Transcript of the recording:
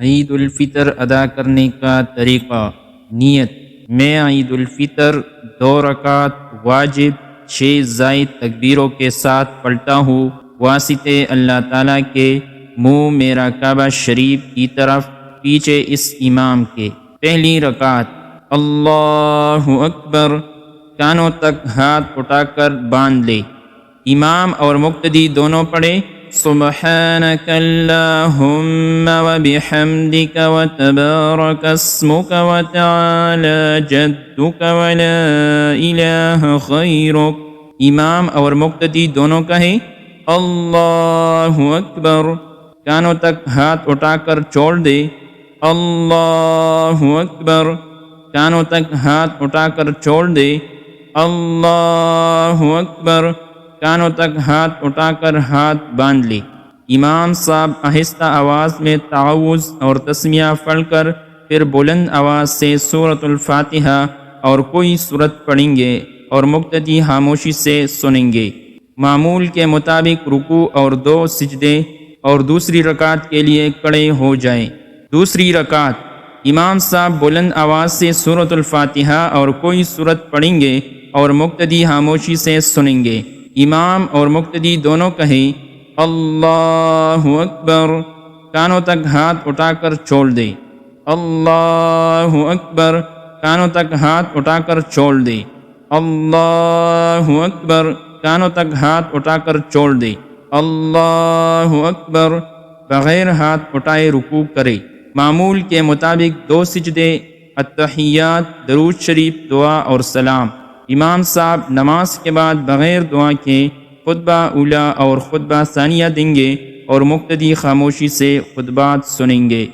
عید الفطر ادا کرنے کا طریقہ۔ نیت: میں عید الفطر 2 رکعت واجب 6 زائد تکبیروں کے ساتھ پڑھتا ہوں، واسطے اللہ تعالیٰ کے، منہ میرا کعبہ شریف کی طرف، پیچھے اس امام کے۔ پہلی رکعت: اللہ اکبر، کانوں تک ہاتھ اٹھا کر باندھ لے۔ امام اور مقتدی دونوں پڑھے سبحانک اللہم وبحمدک وتبارک اسمک وتعالی جدک ولا الہ غیرک۔ امام اور مقتدی دونوں کہیں اللہ اکبر، کانوں تک ہاتھ اٹھا کر چھوڑ دے۔ اللہ اکبر، کانوں تک ہاتھ اٹھا کر چھوڑ دے۔ اللہ اکبر، کانوں تک ہاتھ اٹھا کر ہاتھ باندھ لے۔ امام صاحب آہستہ آواز میں تعوذ اور تسمیہ پڑھ کر پھر بلند آواز سے سورۃ الفاتحہ اور کوئی سورت پڑھیں گے اور مقتدی خاموشی سے سنیں گے۔ معمول کے مطابق رکوع اور 2 سجدے اور دوسری رکعت کے لیے کھڑے ہو جائیں۔ دوسری رکعت: امام صاحب بلند آواز سے سورۃ الفاتحہ اور کوئی سورت پڑھیں گے اور مقتدی خاموشی سے سنیں گے۔ امام اور مقتدی دونوں کہیں اللہ اکبر، کانوں تک ہاتھ اٹھا کر چھوڑ دے۔ اللہ اکبر، کانوں تک ہاتھ اٹھا کر چھوڑ دے۔ اللہ اکبر، کانوں تک ہاتھ اٹھا کر چھوڑ دے۔ اللہ اکبر، بغیر ہاتھ اٹھائے رکوع کرے۔ معمول کے مطابق 2 سجدے، التحیات، درود شریف، دعا اور سلام۔ امام صاحب نماز کے بعد بغیر دعا کے خطبہ اولیٰ اور خطبہ ثانیہ دیں گے اور مقتدی خاموشی سے خطبات سنیں گے۔